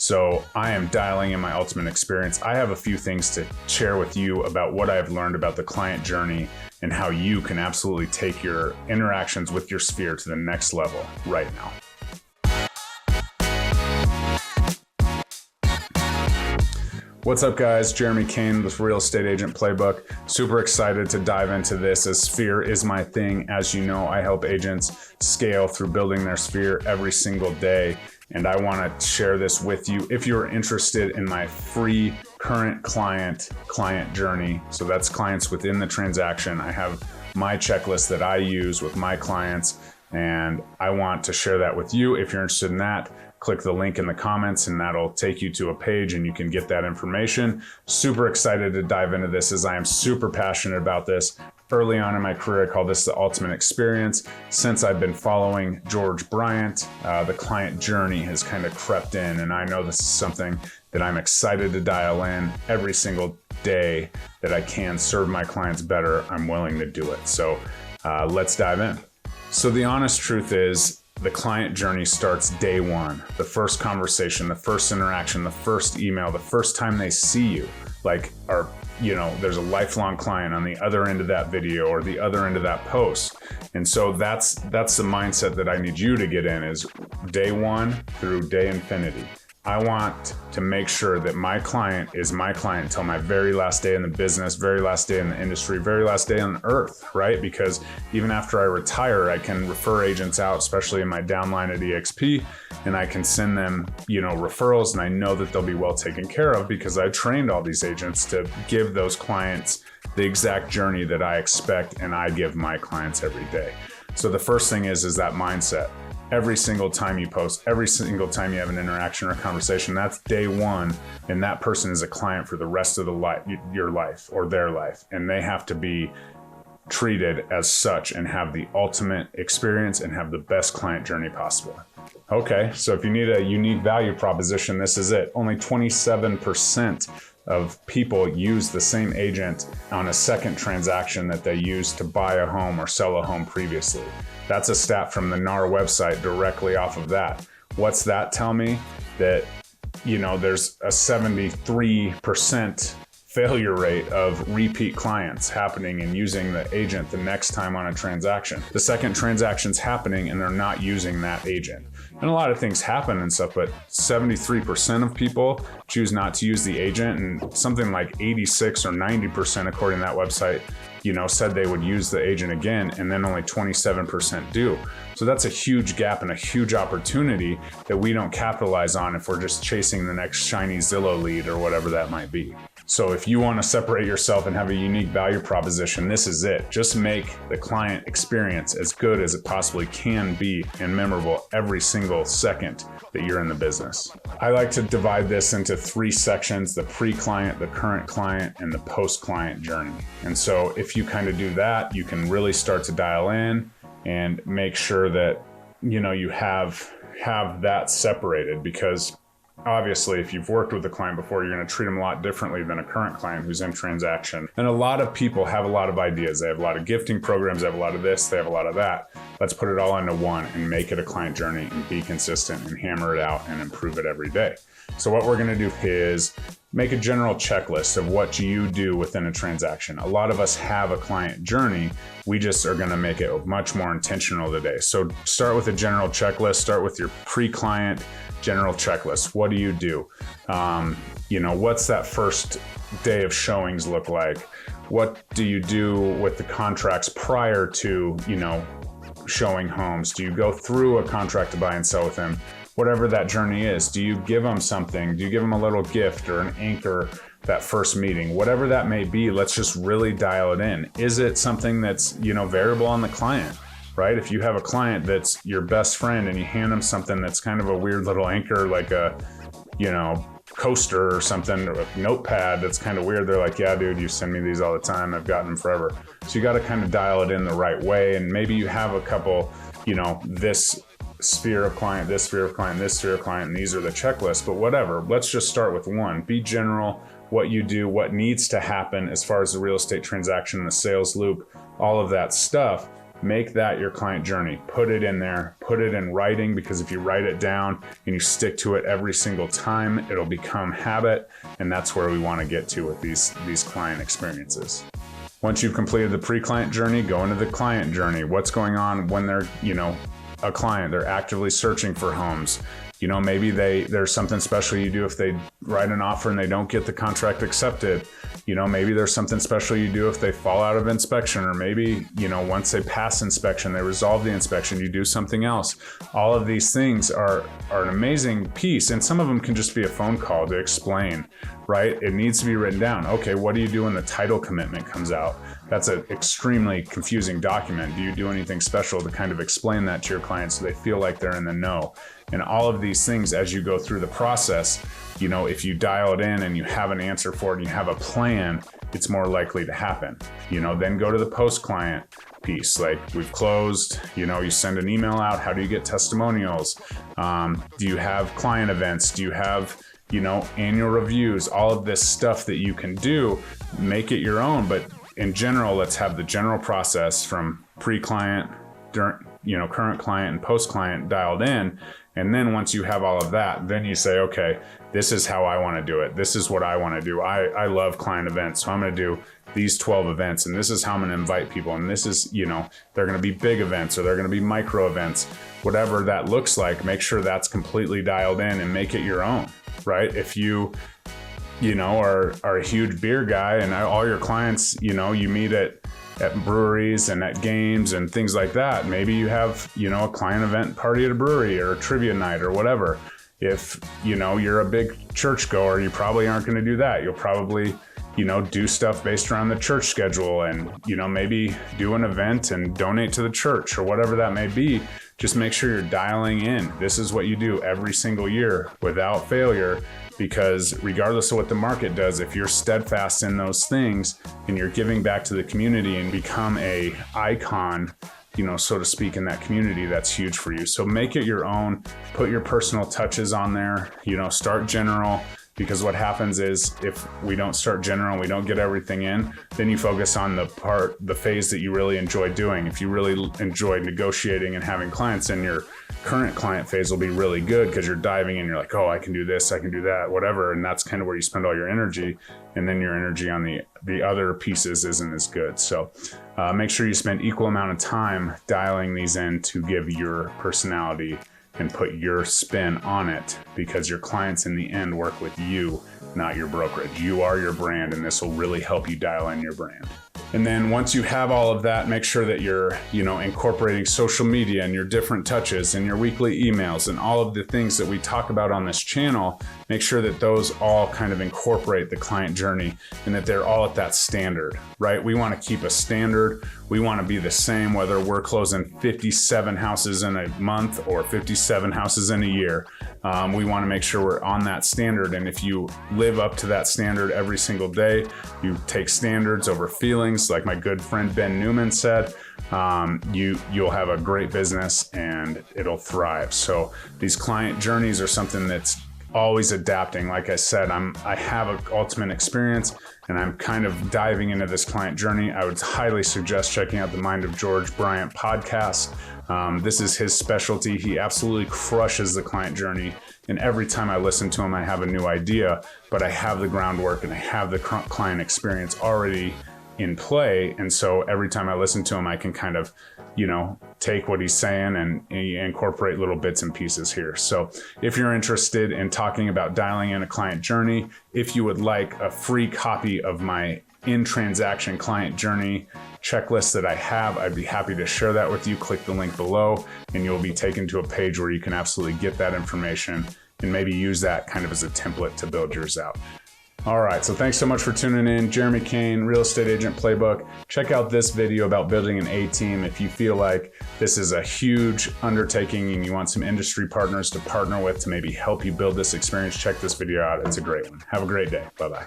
So I am dialing in my ultimate experience. I have a few things to share with you about what I've learned about the client journey and how you can absolutely take your interactions with your sphere to the next level right now. What's up, guys? Jeremy Kane with Real Estate Agent Playbook. Super excited to dive into this, as sphere is my thing. As you know, I help agents scale through building their sphere every single day. And I want to share this with you. If you're interested in my free current client journey, so that's clients within the transaction, I have my checklist that I use with my clients, and I want to share that with you. If you're interested in that, click the link in the comments and that'll take you to a page and you can get that information. Super excited to dive into this, as I am super passionate about this. Early on in my career, I call this the ultimate experience. Since I've been following George Bryant, the client journey has kind of crept in, and I know this is something that I'm excited to dial in every single day that I can serve my clients better. I'm willing to do it. So let's dive in. So the honest truth is, the client journey starts day one. The first conversation, the first interaction, the first email, the first time they see you. There's a lifelong client on the other end of that video or the other end of that post. And so that's the mindset that I need you to get in, is day one through day infinity. I want to make sure that my client is my client until my very last day in the business, very last day in the industry, very last day on earth, right? Because even after I retire, I can refer agents out, especially in my downline at EXP, and I can send them, referrals, and I know that they'll be well taken care of because I trained all these agents to give those clients the exact journey that I expect and I give my clients every day. So the first thing is that mindset. Every single time you post, every single time you have an interaction or conversation, that's day one, and that person is a client for the rest of your life or their life, and they have to be treated as such and have the ultimate experience and have the best client journey possible. Okay, so if you need a unique value proposition, this is it. Only 27% of people use the same agent on a second transaction that they used to buy a home or sell a home previously. That's a stat from the NAR website directly off of that. What's that tell me? That, there's a 73% failure rate of repeat clients happening and using the agent the next time on a transaction. The second transaction's happening and they're not using that agent. And a lot of things happen and stuff, but 73% of people choose not to use the agent, and something like 86 or 90%, according to that website, said they would use the agent again, and then only 27% do. So that's a huge gap and a huge opportunity that we don't capitalize on if we're just chasing the next shiny Zillow lead or whatever that might be. So if you want to separate yourself and have a unique value proposition, this is it. Just make the client experience as good as it possibly can be and memorable every single second that you're in the business. I like to divide this into three sections: the pre-client, the current client, and the post-client journey. And so if you kind of do that, you can really start to dial in and make sure that, you have that separated, because obviously, if you've worked with a client before, you're going to treat them a lot differently than a current client who's in transaction. And a lot of people have a lot of ideas. They have a lot of gifting programs, they have a lot of this, they have a lot of that. Let's put it all into one and make it a client journey and be consistent and hammer it out and improve it every day. So what we're going to do is make a general checklist of what you do within a transaction. A lot of us have a client journey. We just are going to make it much more intentional today. So start with a general checklist. Start with your pre-client general checklist. What do you do? What's that first day of showings look like? What do you do with the contracts prior to, showing homes? Do you go through a contract to buy and sell with them? Whatever that journey is, do you give them something? Do you give them a little gift or an anchor that first meeting? Whatever that may be, let's just really dial it in. Is it something that's, variable on the client, right? If you have a client that's your best friend and you hand them something that's kind of a weird little anchor, like a, coaster or something, or a notepad that's kind of weird, they're like, yeah, dude, you send me these all the time. I've gotten them forever. So you got to kind of dial it in the right way. And maybe you have a couple, this sphere of client, this sphere of client, this sphere of client, and these are the checklists, but whatever. Let's just start with one. Be general, what you do, what needs to happen as far as the real estate transaction, the sales loop, all of that stuff. make that your client journey. Put it in there, put it in writing, because if you write it down and you stick to it every single time, it'll become habit. And that's where we want to get to with these client experiences. Once you've completed the pre-client journey, go into the client journey. What's going on when they're, a client, they're actively searching for homes. Maybe there's something special you do if they write an offer and they don't get the contract accepted. Maybe there's something special you do if they fall out of inspection, or maybe, once they pass inspection, they resolve the inspection, you do something else. All of these things are an amazing piece, and some of them can just be a phone call to explain, right? It needs to be written down. Okay, what do you do when the title commitment comes out? That's an extremely confusing document. Do you do anything special to kind of explain that to your clients so they feel like they're in the know? And all of these things, as you go through the process, if you dial it in and you have an answer for it and you have a plan, it's more likely to happen. Then go to the post-client piece. Like, we've closed, you send an email out. How do you get testimonials? Do you have client events? Do you have, annual reviews? All of this stuff that you can do, make it your own. But in general, let's have the general process from pre-client, current client and post-client dialed in. And then once you have all of that, then you say, okay, this is how I want to do it. This is what I want to do. I love client events, so I'm going to do these 12 events, and this is how I'm going to invite people. And this is, they're going to be big events, or they're going to be micro events, whatever that looks like. Make sure that's completely dialed in and make it your own, right? If you are a huge beer guy and all your clients, you meet at breweries and at games and things like that. Maybe you have, a client event party at a brewery or a trivia night or whatever. If, you're a big church goer, you probably aren't going to do that. You'll probably, do stuff based around the church schedule and, maybe do an event and donate to the church or whatever that may be. Just make sure you're dialing in. This is what you do every single year without failure, because regardless of what the market does, if you're steadfast in those things and you're giving back to the community and become a icon, so to speak, in that community, that's huge for you. So make it your own, put your personal touches on there, start general. Because what happens is, if we don't start general, we don't get everything in, then you focus on the phase that you really enjoy doing. If you really enjoy negotiating and having clients, then your current client phase will be really good, because you're diving in, you're like, oh, I can do this, I can do that, whatever. And that's kind of where you spend all your energy. And then your energy on the other pieces isn't as good. So make sure you spend equal amount of time dialing these in to give your personality and put your spin on it, because your clients in the end work with you, not your brokerage. You are your brand, and this will really help you dial in your brand. And then once you have all of that, make sure that you're, incorporating social media and your different touches and your weekly emails and all of the things that we talk about on this channel. Make sure that those all kind of incorporate the client journey and that they're all at that standard, right? We want to keep a standard. We want to be the same, whether we're closing 57 houses in a month or 57 houses in a year. We want to make sure we're on that standard. And if you live up to that standard every single day, you take standards over feelings, like my good friend Ben Newman said, you'll have a great business and it'll thrive. So these client journeys are something that's always adapting. Like I said, I have an ultimate experience and I'm kind of diving into this client journey. I would highly suggest checking out the Mind of George Bryant podcast. This is his specialty. He absolutely crushes the client journey. And every time I listen to him, I have a new idea, but I have the groundwork and I have the client experience already in play. And so every time I listen to him, I can kind of, take what he's saying and incorporate little bits and pieces here. So if you're interested in talking about dialing in a client journey, if you would like a free copy of my in-transaction client journey checklist that I have, I'd be happy to share that with you. Click the link below and you'll be taken to a page where you can absolutely get that information and maybe use that kind of as a template to build yours out. All right, so thanks so much for tuning in. Jeremy Kane, Real Estate Agent Playbook. Check out this video about building an A-team if you feel like this is a huge undertaking and you want some industry partners to partner with to maybe help you build this experience. Check this video out. It's a great one. Have a great day. Bye-bye.